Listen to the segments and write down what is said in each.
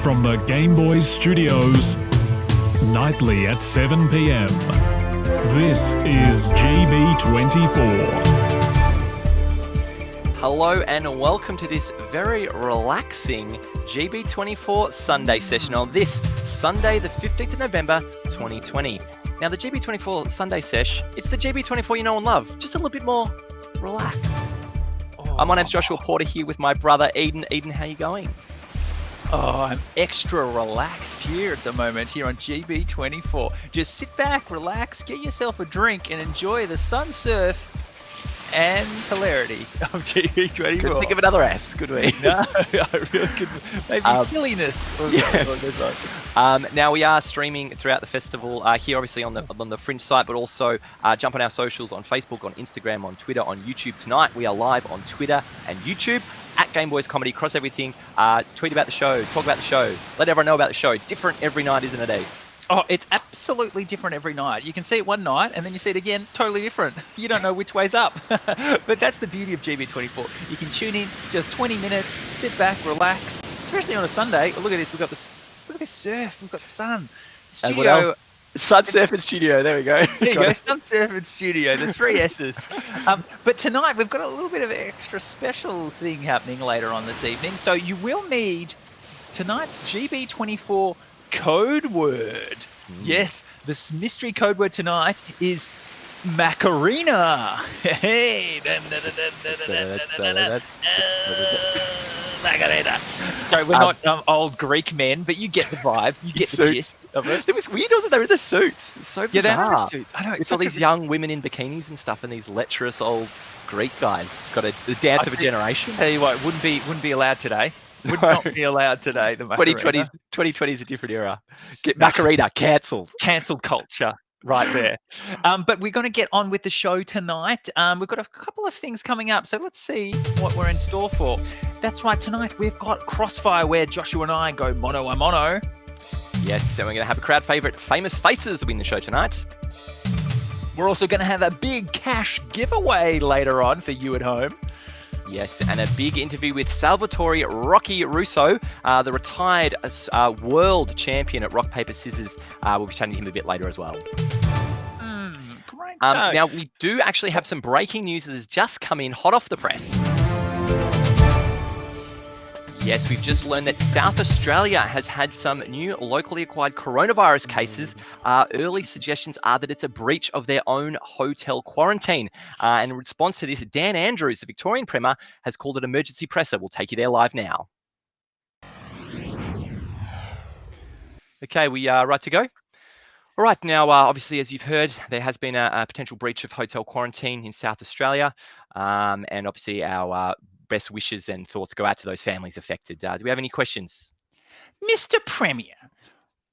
from the Game Boys studios, nightly at 7 p.m. This is GB24. Hello and welcome to this very relaxing GB24 Sunday session on this Sunday, the 15th of November, 2020. Now, the GB24 Sunday sesh, it's the GB24 you know and love, just a little bit more relaxed. My name's Joshua Porter here with my brother Eden. Eden, how you going? Oh, I'm extra relaxed here at the moment here on GB24. Just sit back, relax, get yourself a drink and enjoy the sun surf and hilarity of GB24. Couldn't think of another S, could we? No, I really could. Maybe silliness. Yes. Now we are streaming throughout the festival here, obviously on the Fringe site, but also jump on our socials on Facebook, on Instagram, on Twitter, on YouTube. Tonight we are live on Twitter and YouTube at Game Boys Comedy. Cross everything. Tweet about the show. Talk about the show. Let everyone know about the show. Different every night, isn't it, Eve? Oh, it's absolutely different every night. You can see it one night and then you see it again, totally different. You don't know which way's up. But that's the beauty of GB24. You can tune in just 20 minutes, sit back, relax, especially on a Sunday. Look at this, look at this surf, we've got sun. Studio. Sun Surf and Studio, there we go. There you go, Sun Surf and Studio, the three S's. But tonight we've got a little bit of an extra special thing happening later on this evening. So you will need tonight's GB24 code word. Yes, this mystery code word tonight is Macarena. Hey, Macarena. Sorry, we're not old Greek men, but you get the vibe. You get the gist of it. It was weird, wasn't it? They were in the suits. It's so bizarre. Yeah, they're in the suits. I know. It's all these young women in bikinis and stuff, and these lecherous old Greek guys. Got the dance of a generation. Tell you what, wouldn't be allowed today. Would not be allowed today. The 2020 is a different era. Get Macarena cancelled. Cancelled culture right there. But we're going to get on with the show tonight. We've got a couple of things coming up, so let's see what we're in store for. That's right, tonight we've got Crossfire, where Joshua and I go mono a mono. Yes, and we're going to have a crowd favourite, Famous Faces, will be in the show tonight. We're also going to have a big cash giveaway later on for you at home. Yes, and a big interview with Salvatore Rocky Russo, the retired world champion at Rock, Paper, Scissors. We'll be chatting to him a bit later as well. Great. Now, we do actually have some breaking news that has just come in hot off the press. Yes, we've just learned that South Australia has had some new locally acquired coronavirus cases. Early suggestions are that it's a breach of their own hotel quarantine. And in response to this, Dan Andrews, the Victorian Premier, has called it emergency presser. We'll take you there live now. Okay, we are right to go? All right, now, obviously, as you've heard, there has been a potential breach of hotel quarantine in South Australia. And obviously, our best wishes and thoughts go out to those families affected. Do we have any questions? Mr. Premier,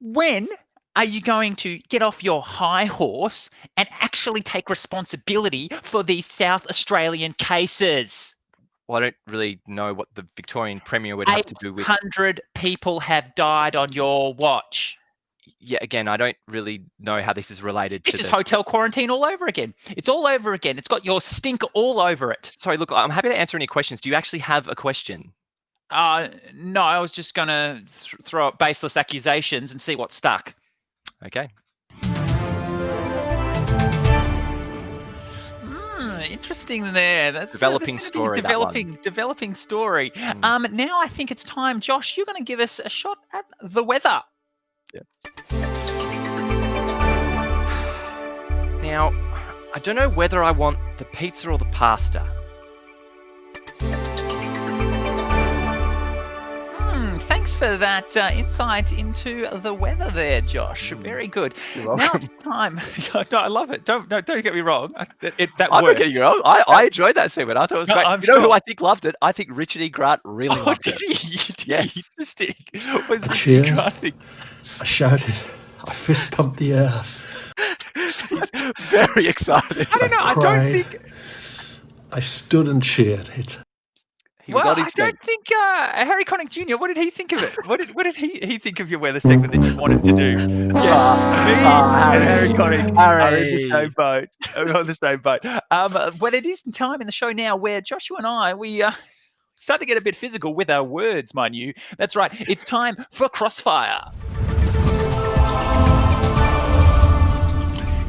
when are you going to get off your high horse and actually take responsibility for these South Australian cases? Well, I don't really know what the Victorian Premier would have to do with... 800 people have died on your watch. Yeah, again, I don't really know how this is related to This is hotel quarantine all over again. It's all over again. It's got your stink all over it. Sorry, look, I'm happy to answer any questions. Do you actually have a question? No, I was just going to throw out baseless accusations and see what stuck. Okay. Interesting there. That's developing story. Developing story. Now I think it's time, Josh, you're going to give us a shot at the weather. Now, I don't know whether I want the pizza or the pasta. Thanks for that insight into the weather there, Josh. Very good. You're welcome. Now it's time. No, I love it. Don't get me wrong. That I'm not worked. getting you wrong. I enjoyed that segment. I thought it was great. I'm you know sure. who I think loved it? I think Richard E. Grant really loved it. Yes. Interesting. Was I Richard cheered. E. Grant thing? I shouted. I fist pumped the air. He's very excited. I don't know. I don't think. I stood and cheered. He was on his I don't think Harry Connick Jr. What did he think of it? What did he think of your weather segment that you wanted to do? Yes, Harry Connick are in the same boat. We're on the same boat. Well, it is time in the show now where Joshua and I we Start to get a bit physical with our words, mind you. That's right. It's time for Crossfire.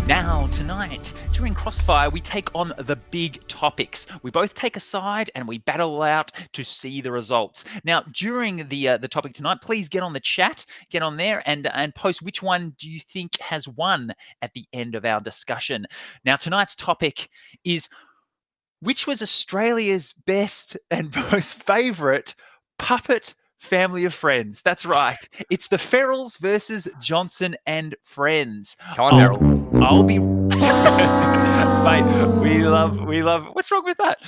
Now, tonight, during Crossfire, we take on the big topics. We both take a side and we battle out to see the results. Now, during the topic tonight, please get on the chat, get on there and post which one do you think has won at the end of our discussion. Now, tonight's topic is which was Australia's best and most favourite puppet family of friends. That's right. It's the Ferrells versus Johnson and Friends. Come on, Ferrell. I'll be mate, we love what's wrong with that?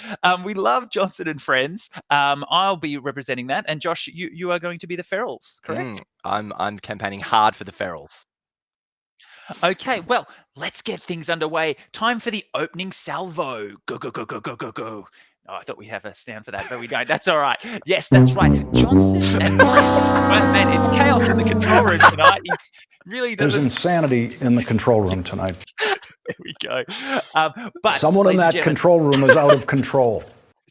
We love Johnson and Friends. I'll be representing that, and Josh, you are going to be the Ferrells, correct? I'm campaigning hard for the Ferrells. Okay, well, let's get things underway. Time for the opening salvo. Go, go, go, go, go, go, go. Oh, I thought we have a sound for that, but we don't. That's all right. Yes, that's right. Johnson and Friends. Well, man, it's chaos in the control room tonight. It really There's doesn't. insanity in the control room tonight. There we go. But Someone in ladies and that gentlemen, control room is out of control.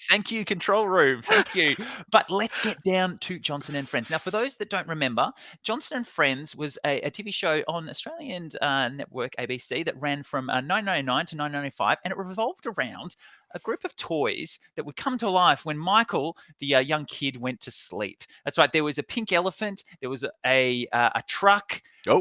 thank you, control room. Thank you. But let's get down to Johnson and Friends. Now, for those that don't remember, Johnson and Friends was a TV show on Australian network ABC that ran from 1999 to 1995, and it revolved around a group of toys that would come to life when Michael, the young kid, went to sleep. That's right. There was a pink elephant. There was a truck. Oh,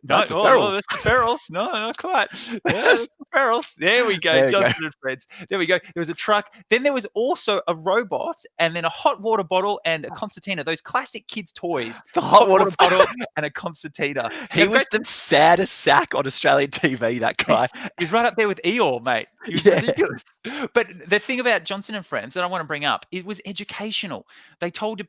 that's the Ferrells. that's the Ferrells. No, not quite. Yeah, that's the Ferrells. There we go. There you Johnson and Friends. There we go. There was a truck. Then there was also a robot, and then a hot water bottle and a concertina. Those classic kids' toys. The hot water bottle and a concertina. He was the saddest sack on Australian TV, that guy. He's right up there with Eeyore, mate. He was ridiculous. But the thing about Johnson and Friends that I want to bring up, it was educational. They sort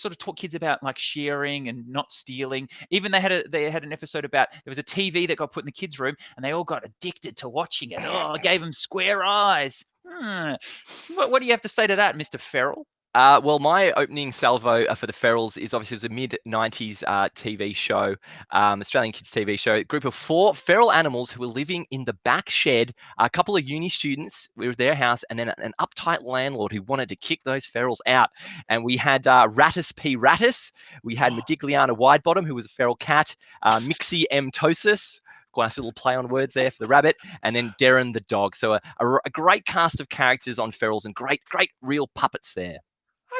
of taught kids about like sharing and not stealing. Even they had an episode about there was a TV that got put in the kids' room and they all got addicted to watching it. Oh, it gave them square eyes. What do you have to say to that, Mr. Ferrell? Well, my opening salvo for the Ferrells is obviously it was a mid-90s TV show, Australian kids TV show. A group of 4 feral animals who were living in the back shed. A couple of uni students with their house, and then an uptight landlord who wanted to kick those Ferrells out. And we had Rattus P. Rattus. We had Modigliana Widebottom, who was a feral cat. Mixie M. Tosis. Nice little play on words there for the rabbit, and then Darren the dog. So a great cast of characters on Ferrells and great real puppets there.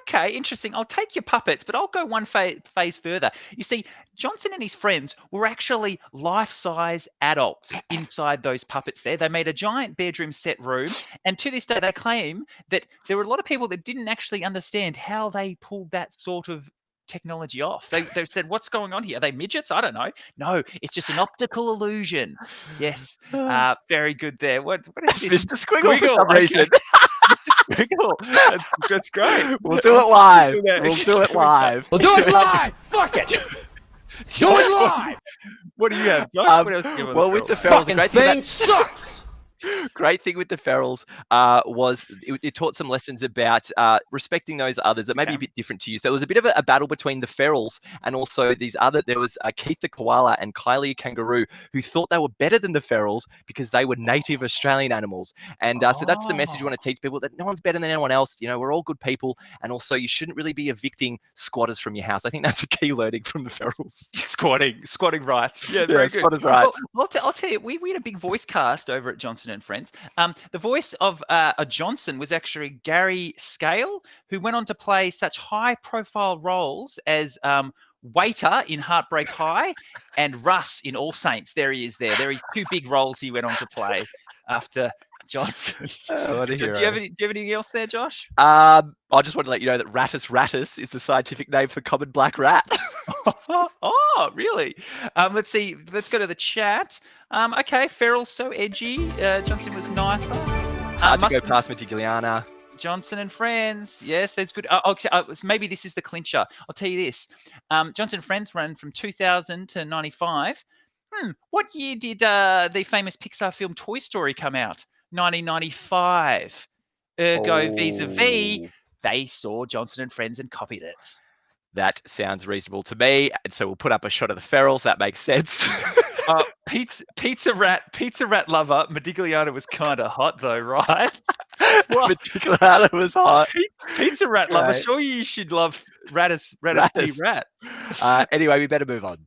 Okay, interesting. I'll take your puppets, but I'll go one phase further. You see, Johnson and his friends were actually life-size adults inside those puppets there. They made a giant bedroom set room, and to this day they claim that there were a lot of people that didn't actually understand how they pulled that sort of technology off. They've said, what's going on here? Are they midgets? I don't know. No, it's just an optical illusion. Yes, very good there. What is It's Mr. Squiggle for some reason. Squiggle. That's great. We'll do it live. We'll do it live. We'll do it live. Fuck it. Do it live. What do you have, Josh? What else do you have? Well, with the Ferrells, Fucking thing sucks. Great thing with the Ferrells was it taught some lessons about respecting those others that may be a bit different to you. So there was a bit of a battle between the Ferrells and also there was Keith the koala and Kylie a kangaroo who thought they were better than the Ferrells because they were native Australian animals. And so that's the message you want to teach people, that no one's better than anyone else. You know, we're all good people. And also you shouldn't really be evicting squatters from your house. I think that's a key learning from the Ferrells. Squatting rights. Yeah, very good. Squatters' rights. Well, I'll tell you, we had a big voice cast over at Johnson and Friends. The voice of a Johnson was actually Gary Scale, who went on to play such high-profile roles as Waiter in Heartbreak High and Russ in All Saints. There he is there. There is 2 big roles he went on to play after Johnson. What a hero. Do you have anything else there, Josh? I just want to let you know that Rattus is the scientific name for common black rat. Oh, really? Let's see. Let's go to the chat. Okay, Ferrell's so edgy. Johnson was nicer. Hard to go past Modigliana. Johnson and Friends. Yes, that's good. Maybe this is the clincher. I'll tell you this. Johnson and Friends ran from 2000 to 95. What year did the famous Pixar film Toy Story come out? 1995. Ergo, vis-a-vis, they saw Johnson and Friends and copied it. That sounds reasonable to me. And so we'll put up a shot of the ferals. That makes sense. Pizza rat lover. Modigliano was kind of hot though, right? Well, Modigliano was hot. Pizza rat lover. Right. Sure, you should love Radis Radis. Rat. Anyway, we better move on.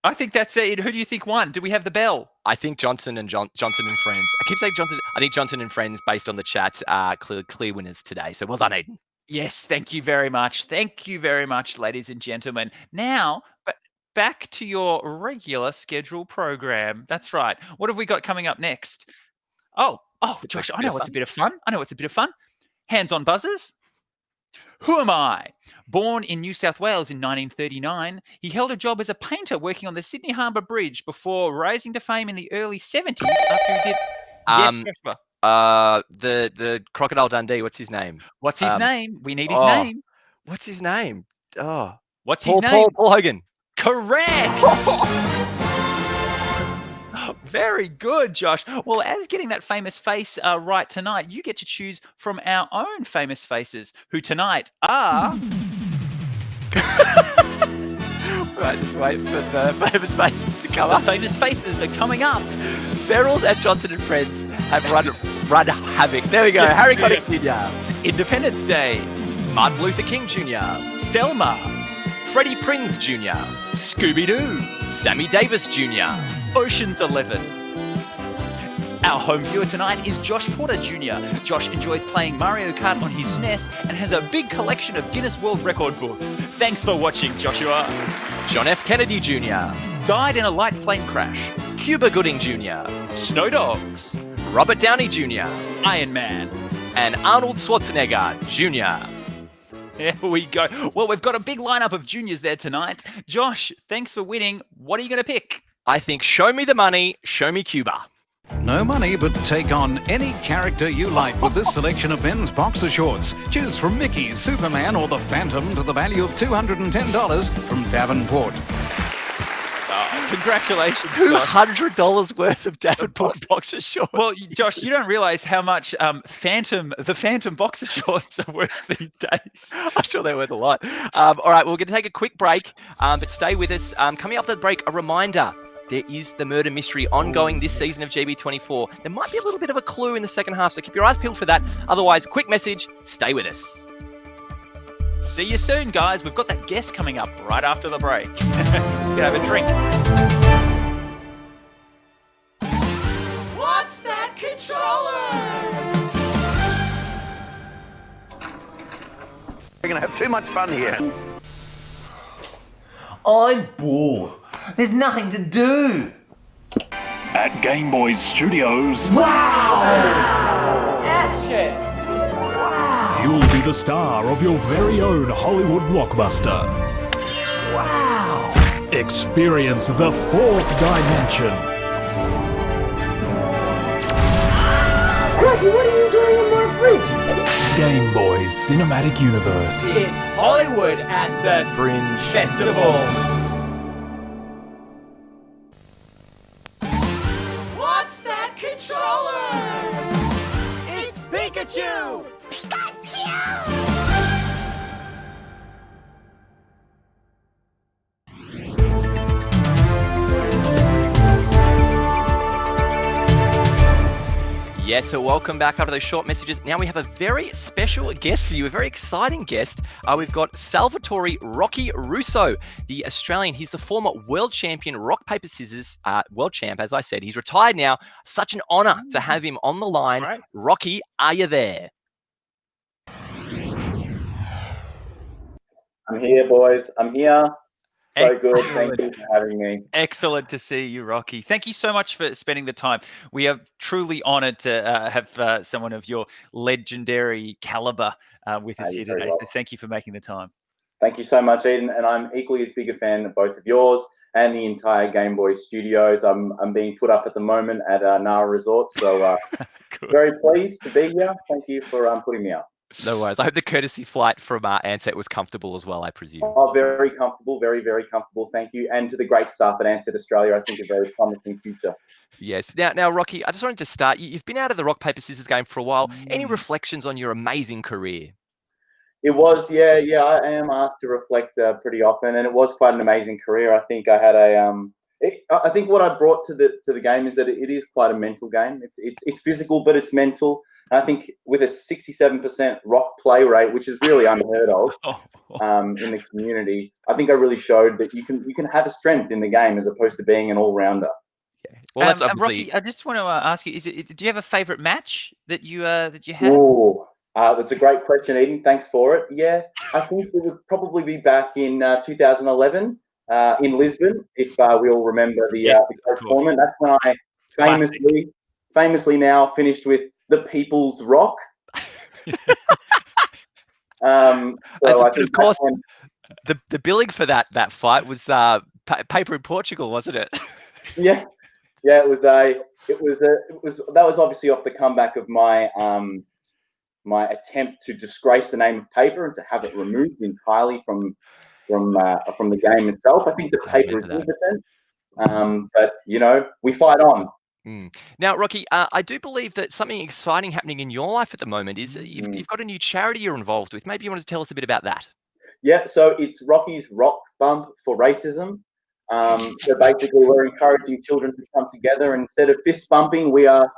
I think that's it. Who do you think won? Do we have the bell? I think Johnson and Friends. I keep saying Johnson. I think Johnson and Friends, based on the chat, are clear winners today. So well done, Eden. Yes, thank you very much. Thank you very much, ladies and gentlemen. Now, back to your regular schedule program. That's right. What have we got coming up next? Oh, Josh, I know what's a bit of fun. Hands-on buzzers. Who am I? Born in New South Wales in 1939, he held a job as a painter working on the Sydney Harbour Bridge before rising to fame in the early 70s after he did... Yes, Joshua. The Crocodile Dundee, what's his name? What's his name? We need his name. What's his name? What's his name? Paul Hogan. Correct! Very good, Josh. Well, as getting that famous face right tonight, you get to choose from our own famous faces, who tonight are... Right, just wait for the famous faces to come up. The famous faces are coming up. Ferals and Johnson and Friends have run havoc. There we go. Harry Connick Jr. Independence Day. Martin Luther King Jr. Selma. Freddie Prinze Jr. Scooby-Doo. Sammy Davis Jr. Ocean's 11. Our home viewer tonight is Josh Porter Jr. Josh enjoys playing Mario Kart on his SNES and has a big collection of Guinness World Record books. Thanks for watching, Joshua. John F. Kennedy Jr. Died in a light plane crash. Cuba Gooding Jr. Snow Dogs. Robert Downey Jr. Iron Man. And Arnold Schwarzenegger Jr. There we go. Well, we've got a big lineup of juniors there tonight. Josh, thanks for winning. What are you going to pick? I think show me the money, show me Cuba. No money, but take on any character you like with this selection of men's boxer shorts. Choose from Mickey, Superman, or the Phantom to the value of $210 from Davenport. Congratulations, $200 worth of Davenport boxer shorts. Well, Josh, you don't realise how much the Phantom boxer shorts are worth these days. I'm sure they're worth a lot. All right, we're going to take a quick break, but stay with us. Coming up after the break, a reminder. There is the murder mystery ongoing this season of GB24. There might be a little bit of a clue in the second half, so keep your eyes peeled for that. Otherwise, quick message, stay with us. See you soon, guys. We've got that guest coming up right after the break. You can have a drink. What's that controller? We're going to have too much fun here. I'm bored. There's nothing to do. At Game Boys Studios, Action! you'll be the star of your very own Hollywood blockbuster. Wow! Experience the fourth dimension. Cracky, what are you doing in my fridge? Game Boys Cinematic Universe. It's Hollywood at the Fringe Festival. What's that controller? It's Pikachu! Yes, so welcome back after those short messages. Now we have a very special guest for you, a very exciting guest. We've got Salvatore Rocky Russo, the Australian. He's the former world champion rock, paper, scissors, world champ, as I said. He's retired now. Such an honour to have him on the line. Right. Rocky, are you there? I'm here, boys. I'm here. So good. Excellent. Thank you for having me. Excellent to see you, Rocky. Thank you so much for spending the time. We are truly honoured to have someone of your legendary calibre with us You're here very today. So welcome. thank you for making the time. Thank you so much, Eden. And I'm equally as big a fan of both of yours and the entire Game Boy Studios. I'm being put up at the moment at Nara Resort, so Good. very pleased to be here. Thank you for putting me up. No worries. I hope the courtesy flight from Ansett was comfortable as well, I presume. Oh, very comfortable, very, very comfortable. Thank you. And to the great staff at Ansett Australia, I think a very promising future. Yes. Now, Rocky, I just wanted to start. You've been out of the rock, paper, scissors game for a while. Any reflections on your amazing career? It was, yeah. I am asked to reflect pretty often, and it was quite an amazing career. I think I had I think what I brought to the game is that it is quite a mental game. It's physical, but it's mental. And I think with a 67% rock play rate, which is really unheard of in the community, I think I really showed that you can have a strength in the game as opposed to being an all rounder. Well, that's obviously... Rocky, I just want to ask you: do you have a favourite match that you had? Ooh, that's a great question, Eden. Thanks for it. Yeah, I think it would probably be back in 2011 in Lisbon, if we all remember the tournament. That's when I famously now finished with the People's Rock. Of course, the billing for that fight was paper in Portugal, wasn't it? Yeah, it was that was obviously off the comeback of my my attempt to disgrace the name of paper and to have it removed entirely from the game itself. I think the paper is innocent, but we fight on. Now, Rocky, I do believe that something exciting happening in your life at the moment is you've got a new charity you're involved with. Maybe you want to tell us a bit about that. Yeah, so it's Rocky's Rock Bump for Racism. So basically, we're encouraging children to come together, and instead of fist bumping, we are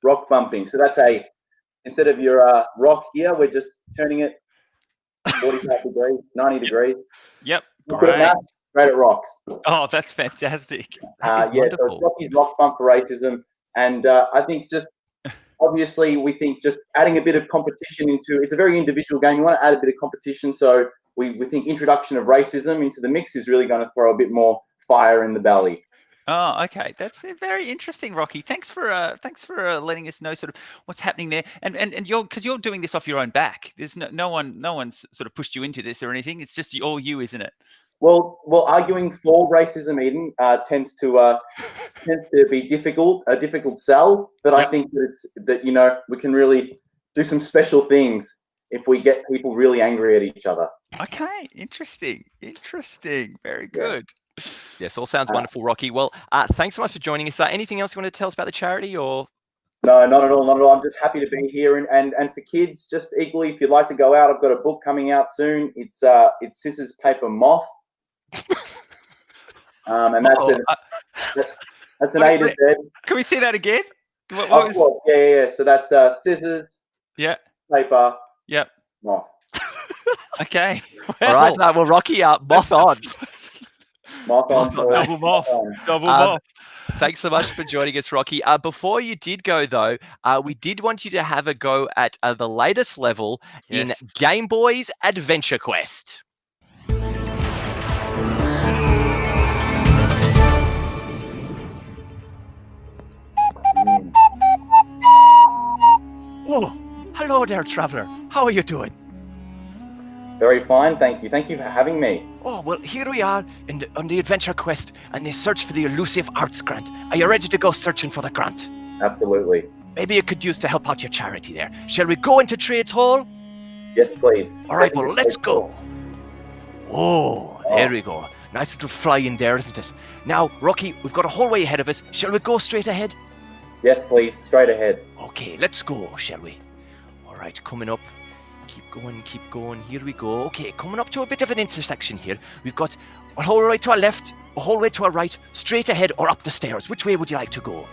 rock bumping. So that's instead of your rock here, we're just turning it 45 degrees, 90 degrees. Yep. Great at rocks. Oh, that's fantastic. So it's Rocky's Rock Bump for Racism. And I think just, obviously, we think just adding a bit of competition it's a very individual game. You want to add a bit of competition. So we think introduction of racism into the mix is really going to throw a bit more fire in the belly. Oh, okay. That's very interesting, Rocky. Thanks for letting us know sort of what's happening there. And you're doing this off your own back. There's no one's sort of pushed you into this or anything. It's just all you, isn't it? Well, arguing for racism, Eden, tends to be a difficult sell. But I think that we can really do some special things if we get people really angry at each other. Okay, interesting. Very good. Yes, all sounds wonderful, Rocky. Well, thanks so much for joining us. Anything else you want to tell us about the charity, or? No, not at all. I'm just happy to be here, and for kids, just equally, if you'd like to go out, I've got a book coming out soon. It's Scissors, Paper, Moth, and that's an A to Z. Can we see that again? Yeah. So that's scissors, paper, moth. Okay. All right. Well, Rocky, moth on. Moth on. Double moth. Thanks so much for joining us, Rocky. Before you did go, though, we did want you to have a go at the latest level in Game Boy's Adventure Quest. Oh, hello there, traveler. How are you doing? Very fine, thank you. Thank you for having me. Oh, well, here we are on the Adventure Quest and the search for the elusive arts grant. Are you ready to go searching for the grant? Absolutely. Maybe you could use to help out your charity there. Shall we go into Trades Hall? Yes, please. All right, well, let's go. Oh, there we go. Nice little fly in there, isn't it? Now, Rocky, we've got a whole way ahead of us. Shall we go straight ahead? Yes, please. Straight ahead. Okay, let's go, shall we? All right, coming up. Keep going. Here we go. Okay, coming up to a bit of an intersection here. We've got a whole way to our left, a whole way to our right, straight ahead or up the stairs. Which way would you like to go?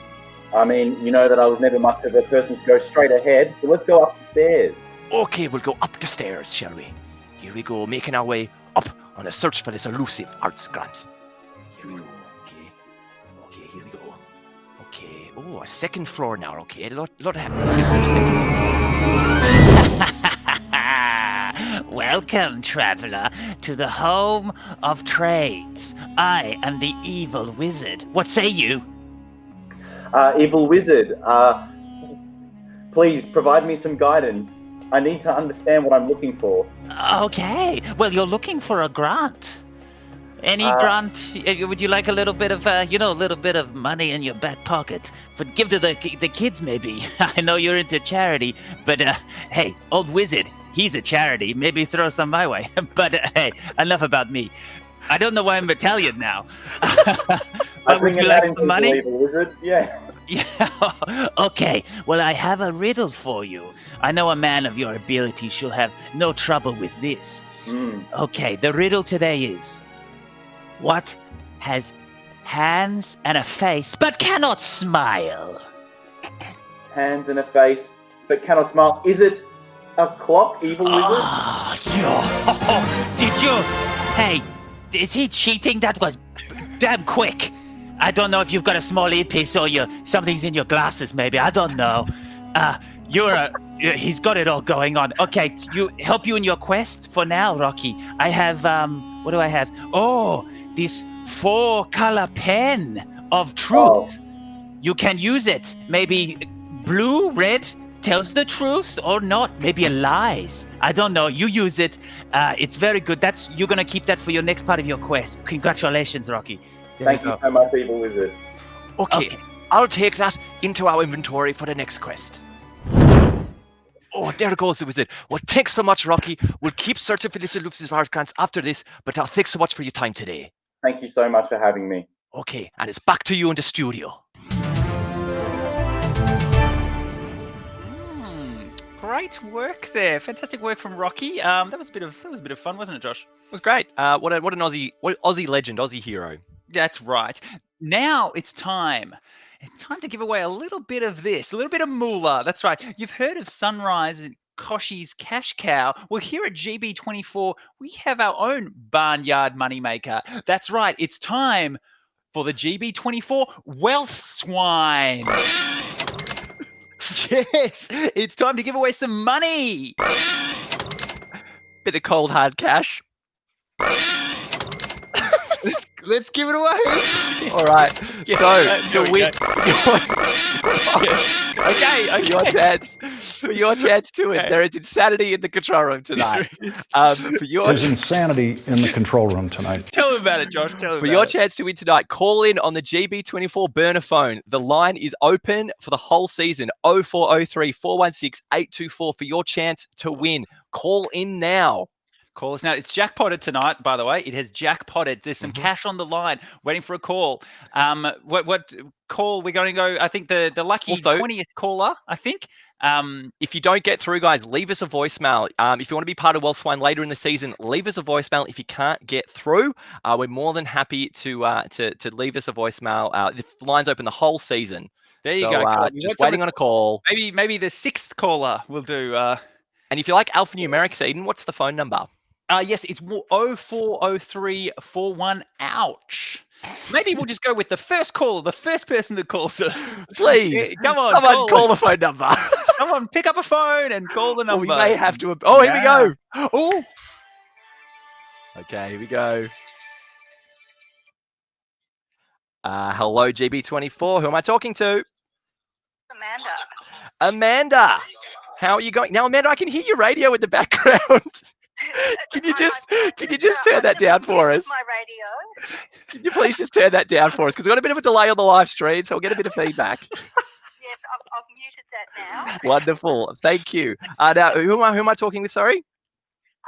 I mean, you know that I was never much of a person to go straight ahead, so let's go up the stairs. Okay, we'll go up the stairs, shall we? Here we go, making our way up on a search for this elusive arts grant. Here we go. Okay, here we go. Okay, oh, a second floor now. Okay, a lot happening. Welcome, traveler, to the home of trades. I am the evil wizard. What say you? Evil wizard, please provide me some guidance. I need to understand what I'm looking for. Okay, well, you're looking for a grant. Any grant? Would you like a little bit of, a little bit of money in your back pocket? But give to the kids, maybe. I know you're into charity, but hey, old wizard, he's a charity. Maybe throw some my way. But hey, enough about me. I don't know why I'm Italian now. Would you like some money? Wizard? Yeah. Yeah. Okay. Well, I have a riddle for you. I know a man of your ability shall have no trouble with this. Okay. The riddle today is: what has hands and a face but cannot smile? Hands and a face, but cannot smile. Is it a clock, evil wizard? Did you? Hey, is he cheating? That was damn quick. I don't know if you've got a small earpiece or something's in your glasses, maybe. I don't know. He's got it all going on. Okay, help you in your quest for now, Rocky. I have what do I have? Oh, this 4-color pen of truth. You can use it. Maybe blue, red tells the truth or not. Maybe it lies. I don't know. You use it. It's very good. You're gonna keep that for your next part of your quest. Congratulations, Rocky. Thank you so much, evil wizard. Okay, I'll take that into our inventory for the next quest. Oh, there goes the wizard. Well, thanks so much, Rocky. We'll keep searching for this elusive artifacts after this, but thanks so much for your time today. Thank you so much for having me. Okay, and it's back to you in the studio. Great work there. Fantastic work from Rocky. That was a bit of fun, wasn't it, Josh? It was great. What an Aussie legend, Aussie hero. That's right. Now it's time. It's time to give away a little bit of this, a little bit of moolah. That's right. You've heard of Sunrise and Koshi's Cash Cow. Well, here at GB24, we have our own barnyard moneymaker. That's right. It's time for the GB24 Wealth Swine. Yes, it's time to give away some money. Bit of cold hard cash. Let's give it away. All right. So to win, for your chance to win, there is insanity in the control room tonight. There's insanity in the control room tonight. Tell them about it, Josh. For your chance to win tonight, call in on the GB24 burner phone. The line is open for the whole season. 0403 416 824 for your chance to win. Call in now. Call us now. It's jackpotted tonight, by the way. It has jackpotted. There's some cash on the line waiting for a call. What call we're going to go? I think the lucky 20th caller, I think. If you don't get through, guys, leave us a voicemail. If you want to be part of Wealth Swine later in the season, leave us a voicemail. If you can't get through, we're more than happy to leave us a voicemail. The line's open the whole season. There you go. Just waiting on a call. Maybe the 6th caller will do. And if you like alphanumerics, Eden, what's the phone number? Yes, it's 040341 ouch. Maybe we'll just go with the first caller, the first person that calls us. Please, come on, someone call the phone number. Come on, pick up a phone and call the number. We may have to. Oh, here we go. Oh. Okay, here we go. Hello, GB24. Who am I talking to? Amanda. How are you going? Now, Amanda, I can hear your radio in the background. Can you just turn that down for us? My radio. Can you please just turn that down for us? Because we've got a bit of a delay on the live stream, so we'll get a bit of feedback. Yes, I've muted that now. Wonderful. Thank you. Now, who am I talking with, sorry?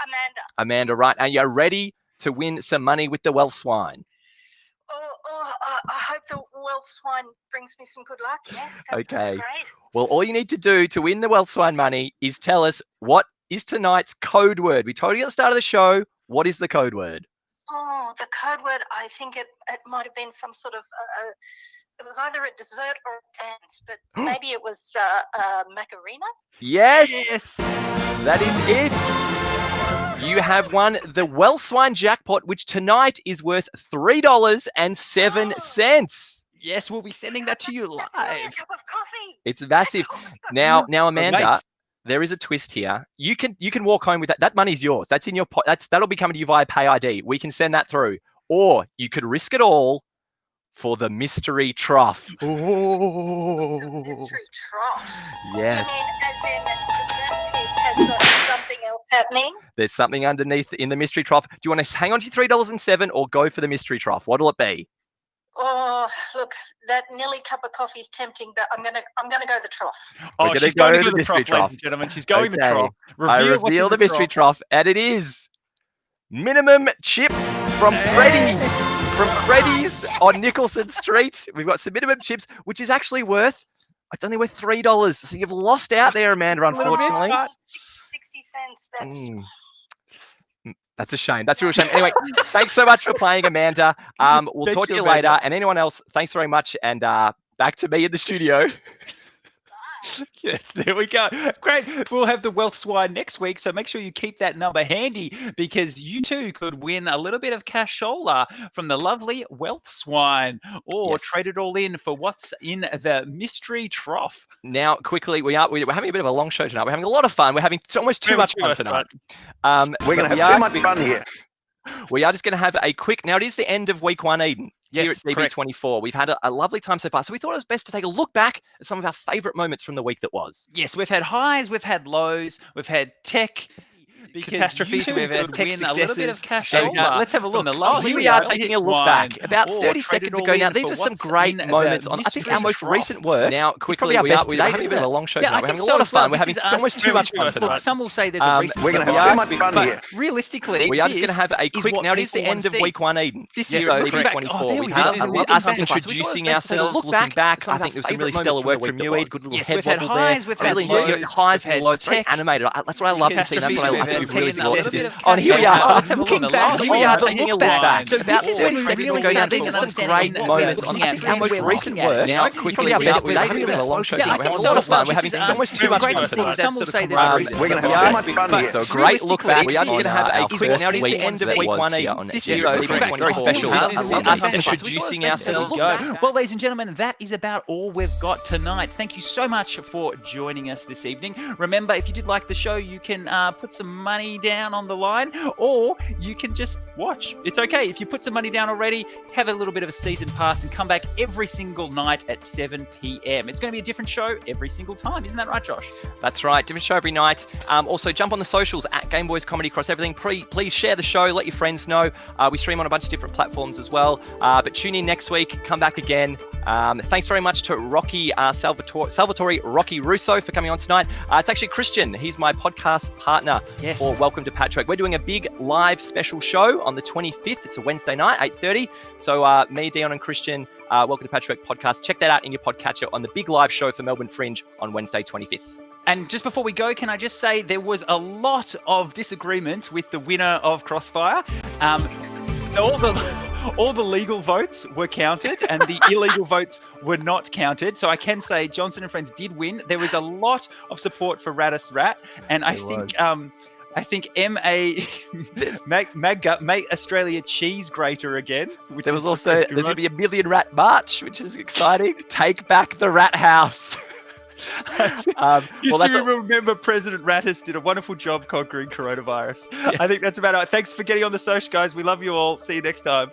Amanda. Amanda, right. And you're ready to win some money with the Wealth Swine. I hope the Wealth Swine brings me some good luck, yes. Okay. Great. Well, all you need to do to win the Wealth Swine money is tell us what is tonight's code word. We told you at the start of the show. What is the code word? Oh, the code word, I think it might have been some sort of, it was either a dessert or a dance, but maybe it was Macarena? Yes, that is it. You have won the Wealth Swine jackpot, which tonight is worth $3.07. Yes, we'll be sending that to you live. A cup of coffee. It's massive. Now, Amanda, there is a twist here. You can walk home with that. That money's yours. That's in your pot. That'll be coming to you via Pay ID. We can send that through. Or you could risk it all for the mystery trough. Oh. The mystery trough. Yes. I mean, as in that pig has got something else happening. There's something underneath in the mystery trough. Do you want to hang on to your $3.07 or go for the mystery trough? What'll it be? Oh, look, that Nelly cup of coffee is tempting, but I'm gonna go the trough. Oh, she's going to go the mystery trough, ladies and gentlemen. She's going the trough. I reveal the mystery trough, and it is minimum chips from Freddy's. from Freddy's on Nicholson Street. We've got some minimum chips, which is actually it's only worth $3. So you've lost out there, Amanda, unfortunately. 60 cents. That's a shame. That's a real shame. Anyway, thanks so much for playing, Amanda. We'll talk to you later. And anyone else, thanks very much. And back to me in the studio. Yes, there we go. Great. We'll have the Wealth Swine next week, so make sure you keep that number handy because you too could win a little bit of cashola from the lovely Wealth Swine, or trade it all in for what's in the mystery trough. Now, quickly, we're having a bit of a long show tonight. We're having a lot of fun. We're having almost too much fun tonight. We're going to have too much fun here. We are just going to have a quick. Now, it is the end of week 1, Eden. Yes, here at GB24. We've had a lovely time so far. So we thought it was best to take a look back at some of our favourite moments from the week that was. Yes, we've had highs, we've had lows, we've had tech catastrophes, we've had tech successes. A little bit of cash. So, let's have a look. Here we are taking a look back. About 30 seconds ago now. These are some great moments on, I think, our most recent work. Now, quickly, we're having a bit of a long show tonight. We're having a lot of fun. We're having almost too much fun tonight. Some will say there's a recent. We're going to have too much fun here. Realistically, we are just going to have a quick. Now, it is the end of week 1, Eden. This is GB24. This is us introducing ourselves, looking back. I think there was some really stellar work from you, Ed. Good little head wobble there. We've had highs and lows. Very animated. That's what I love to see. That's what I think we've really got. And here we are. Looking back. Here we are taking a look back. So about 30 seconds ago now. These are some great moments on, I think, our most recent work. Now, quickly, we're having a bit of a long show tonight. We're having a lot of fun. We're having almost too much fun tonight. Some will say there's a reason. We're going to have too much fun here. So great look back. We are just going to have a quick. Now, it is the end of week 1 here on this is very special. This is us introducing ourselves. Well, ladies and gentlemen, that is about all we've got tonight. Thank you so much for joining us this evening. Remember, if you did like the show, you can put some money down on the line, or you can just watch. It's okay. If you put some money down already, have a little bit of a season pass and come back every single night at 7 p.m. It's going to be a different show every single time. Isn't that right, Josh? That's right. Different show every night. Also, jump on the socials at Game Boys Comedy across everything. Please share the show. Let your friends know. We stream on a bunch of different platforms as well. But tune in next week. Come back again. Thanks very much to Rocky Salvatore Rocky Russo for coming on tonight. It's actually Christian. He's my podcast partner for Welcome to Patchwork. We're doing a big live special show on the 25th. It's a Wednesday night, 8:30. So me, Dion, and Christian, Welcome to Patchwork podcast. Check that out in your podcatcher on the big live show for Melbourne Fringe on Wednesday, 25th. And just before we go, can I just say there was a lot of disagreement with the winner of Crossfire. All the legal votes were counted and the illegal votes were not counted. So I can say Johnson and Friends did win. There was a lot of support for Raddus Rat, and I think make Australia cheese grater again. There was also there's going to be a Million Rat March, which is exciting. Take back the Rat House. Remember President Rattus did a wonderful job conquering coronavirus. I think that's about it. Thanks for getting on the social, guys. We love you all. See you next time.